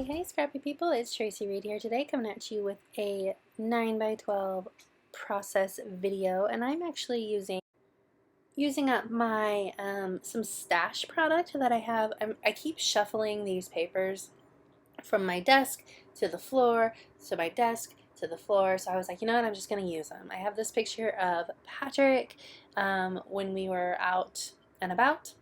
Hey scrappy people, it's Tracy Reed here today, coming at you with a 9x12 process video, and I'm actually using up my some stash product that I have. I keep shuffling these papers from my desk to the floor, to my desk to the floor, so I was like, you know what, I'm just gonna use them. I have this picture of Patrick when we were out and about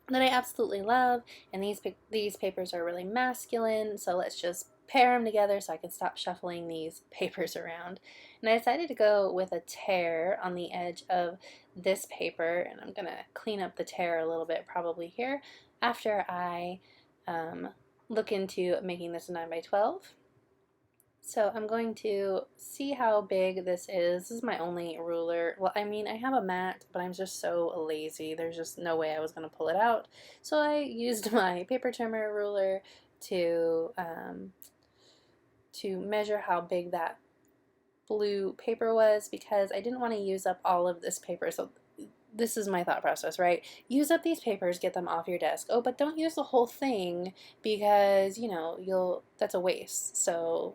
that I absolutely love, and these papers are really masculine, so let's just pair them together so I can stop shuffling these papers around. And I decided to go with a tear on the edge of this paper, and I'm gonna clean up the tear a little bit probably here after I look into making this a 9x12. So I'm going to see how big this is. This is my only ruler. Well, I mean, I have a mat, but I'm just so lazy. There's just no way I was going to pull it out. So I used my paper trimmer ruler to measure how big that blue paper was, because I didn't want to use up all of this paper. So this is my thought process, right? Use up these papers, get them off your desk. Oh, but don't use the whole thing, because, you know, that's a waste. So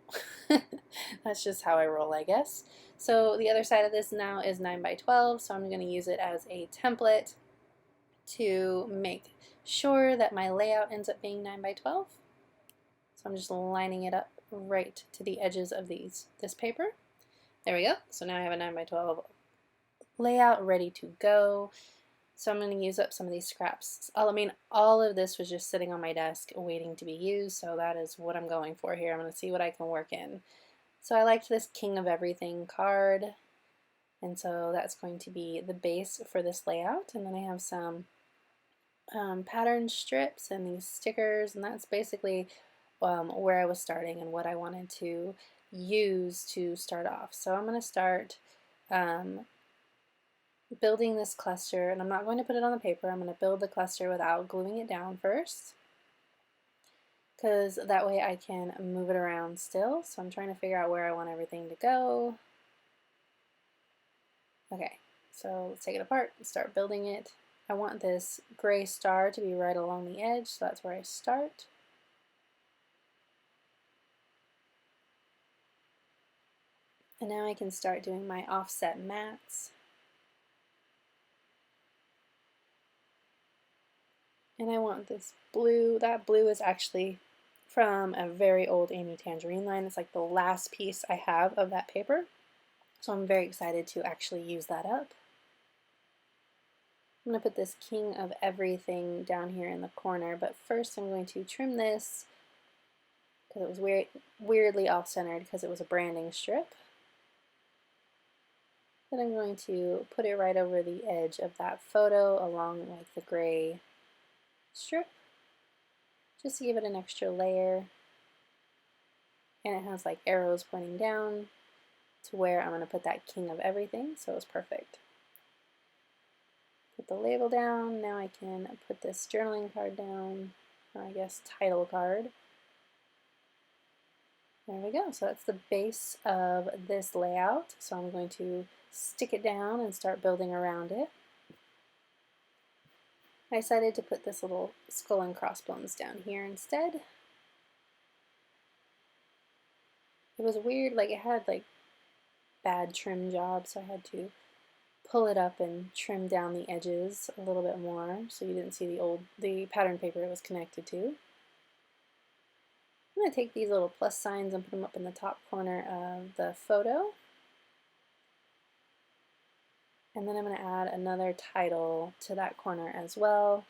that's just how I roll, I guess. So the other side of this now is 9x12, so I'm going to use it as a template to make sure that my layout ends up being 9x12. So I'm just lining it up right to the edges of this paper. There we go. So now I have a 9x12 layout ready to go. So I'm going to use up some of these scraps. I mean, all of this was just sitting on my desk waiting to be used, so that is what I'm going for here. I'm going to see what I can work in. So I liked this King of Everything card, and so that's going to be the base for this layout. And then I have some pattern strips and these stickers, and that's basically where I was starting and what I wanted to use to start off. So I'm going to start building this cluster, and I'm not going to put it on the paper. I'm going to build the cluster without gluing it down first, because that way I can move it around still. So I'm trying to figure out where I want everything to go. Okay, so let's take it apart and start building it. I want this gray star to be right along the edge, so that's where I start. And now I can start doing my offset mats. And I want this blue. That blue is actually from a very old Amy Tangerine line. It's like the last piece I have of that paper. So I'm very excited to actually use that up. I'm going to put this King of Everything down here in the corner, but first I'm going to trim this because it was weirdly off-centered because it was a branding strip. Then I'm going to put it right over the edge of that photo along like the gray strip, just to give it an extra layer. And it has like arrows pointing down to where I'm going to put that King of Everything, so it's perfect. Put the label down. Now I can put this journaling card down, or I guess title card. There we go. So that's the base of this layout. So I'm going to stick it down and start building around it. I decided to put this little skull and crossbones down here instead. It was weird, like it had like bad trim job, so I had to pull it up and trim down the edges a little bit more so you didn't see the pattern paper it was connected to. I'm going to take these little plus signs and put them up in the top corner of the photo. And then I'm going to add another title to that corner as well.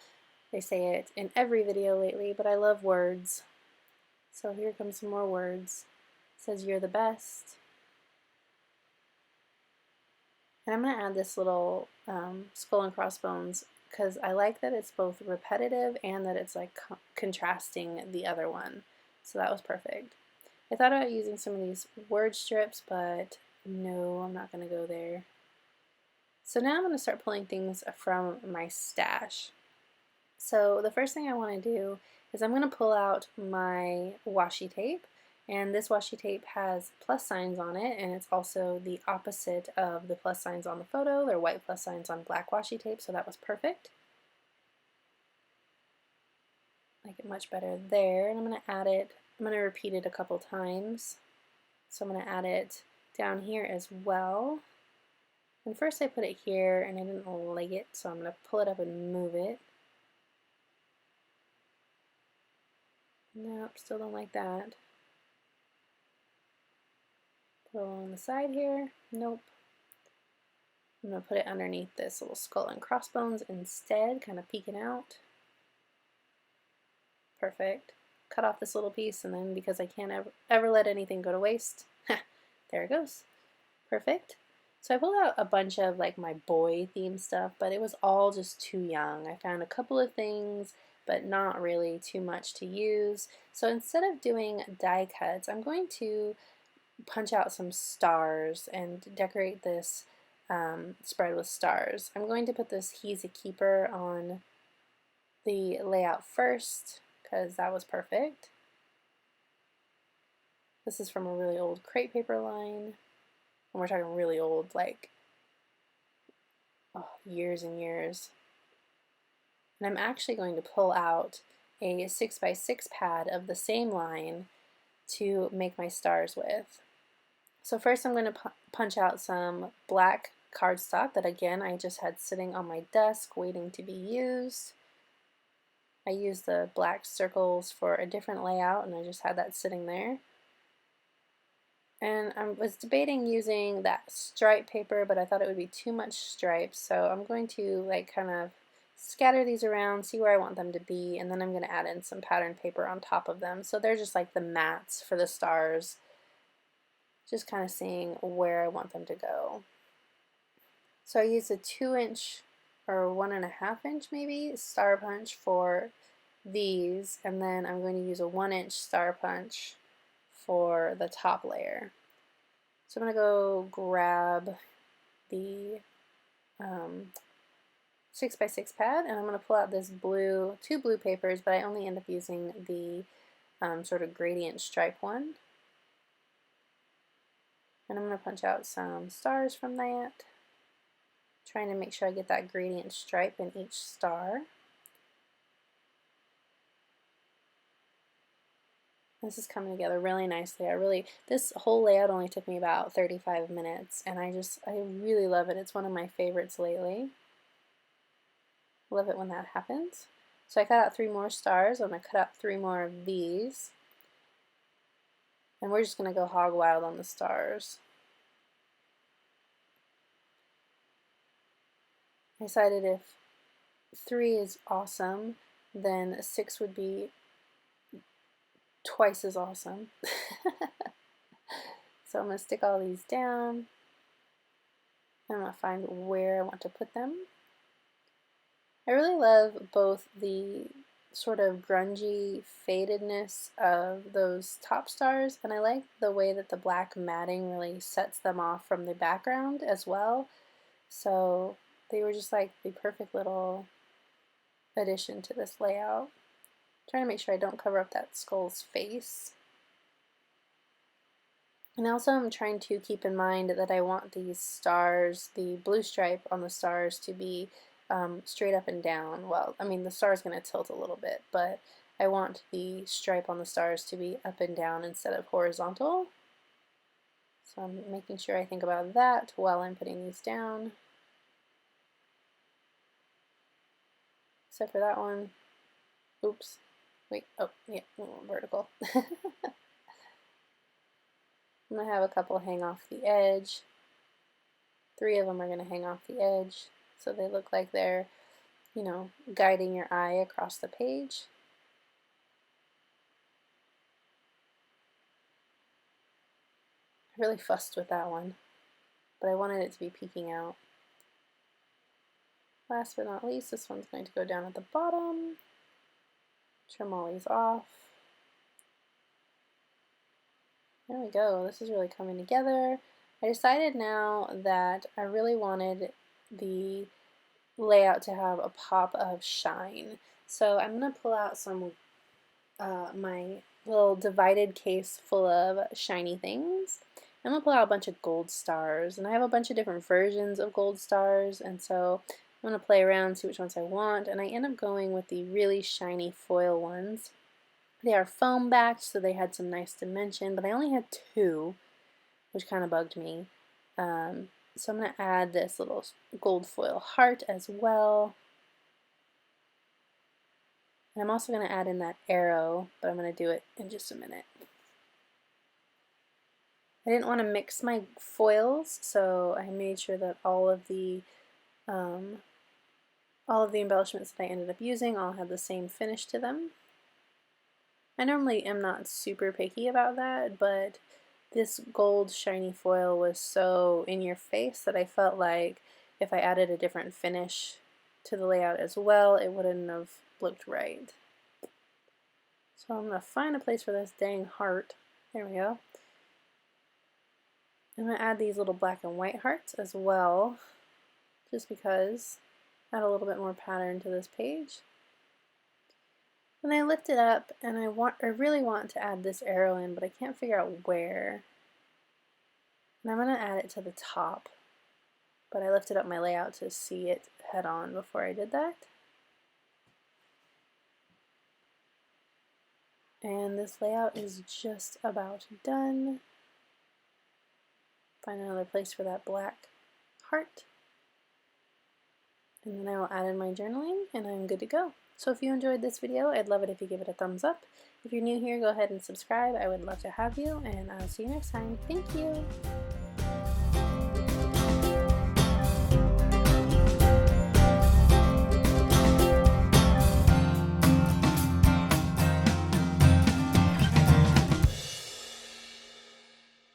They say it in every video lately, but I love words. So here comes some more words. It says, "You're the best." And I'm going to add this little skull and crossbones because I like that it's both repetitive and that it's like contrasting the other one. So that was perfect. I thought about using some of these word strips, but no, I'm not going to go there. So now I'm going to start pulling things from my stash. So the first thing I want to do is I'm going to pull out my washi tape, and this washi tape has plus signs on it, and it's also the opposite of the plus signs on the photo. They're white plus signs on black washi tape, so that was perfect. Make it much better there, and I'm going to add it I'm going to repeat it a couple times. So I'm going to add it down here as well. And first I put it here and I didn't like it, so I'm going to pull it up and move it. Nope, still don't like that. Put it along the side here. Nope. I'm going to put it underneath this little skull and crossbones instead, kind of peeking out. Perfect. Cut off this little piece, and then because I can't ever let anything go to waste, there it goes. Perfect. So I pulled out a bunch of like my boy theme stuff, but it was all just too young. I found a couple of things, but not really too much to use. So instead of doing die cuts, I'm going to punch out some stars and decorate this spread with stars. I'm going to put this He's a Keeper on the layout first because that was perfect. This is from a really old crepe paper line, and we're talking really old, like years and years. And I'm actually going to pull out a 6x6 pad of the same line to make my stars with. So first I'm going to punch out some black cardstock that again I just had sitting on my desk waiting to be used. I used the black circles for a different layout and I just had that sitting there. And I was debating using that stripe paper, but I thought it would be too much stripes, so I'm going to like kind of scatter these around, see where I want them to be, and then I'm going to add in some pattern paper on top of them. So they're just like the mats for the stars, just kind of seeing where I want them to go. So I used a 2-inch or 1.5-inch maybe star punch for these, and then I'm going to use a 1-inch star punch for the top layer. So I'm going to go grab the 6x6 pad, and I'm going to pull out this blue, 2 blue papers, but I only end up using the sort of gradient stripe one. And I'm going to punch out some stars from that, trying to make sure I get that gradient stripe in each star. This is coming together really nicely. This whole layout only took me about 35 minutes, and I really love it. It's one of my favorites lately. Love it when that happens. So I cut out 3 more stars. I'm going to cut out 3 more of these. And we're just going to go hog wild on the stars. I decided if 3 is awesome, then 6 would be twice as awesome. So I'm going to stick all these down. I'm going to find where I want to put them. I really love both the sort of grungy fadedness of those top stars, and I like the way that the black matting really sets them off from the background as well. So they were just like the perfect little addition to this layout. Trying to make sure I don't cover up that skull's face. And also I'm trying to keep in mind that I want these stars, the blue stripe on the stars, to be straight up and down. Well, I mean the star is going to tilt a little bit, but I want the stripe on the stars to be up and down instead of horizontal. So I'm making sure I think about that while I'm putting these down. Except for that one. Oops. Wait, oh, yeah, a little vertical. I'm going to have a couple hang off the edge. 3 of them are going to hang off the edge, so they look like they're, you know, guiding your eye across the page. I really fussed with that one, but I wanted it to be peeking out. Last but not least, this one's going to go down at the bottom. Trim all these off. There we go. This is really coming together. I decided now that I really wanted the layout to have a pop of shine. So I'm going to pull out some my little divided case full of shiny things. I'm going to pull out a bunch of gold stars, and I have a bunch of different versions of gold stars, and so I'm going to play around, see which ones I want, and I end up going with the really shiny foil ones. They are foam backed, so they had some nice dimension, but I only had 2, which kind of bugged me. So I'm going to add this little gold foil heart as well. And I'm also going to add in that arrow, but I'm going to do it in just a minute. I didn't want to mix my foils, so I made sure that all of the embellishments that I ended up using all had the same finish to them. I normally am not super picky about that, but this gold shiny foil was so in your face that I felt like if I added a different finish to the layout as well, it wouldn't have looked right. So I'm going to find a place for this dang heart. There we go. I'm going to add these little black and white hearts as well, just because. Add a little bit more pattern to this page. And I lift it up, and I really want to add this arrow in, but I can't figure out where. And I'm going to add it to the top, but I lifted up my layout to see it head on before I did that. And this layout is just about done. Find another place for that black heart. And then I will add in my journaling, and I'm good to go. So if you enjoyed this video, I'd love it if you give it a thumbs up. If you're new here, go ahead and subscribe. I would love to have you, and I'll see you next time. Thank you!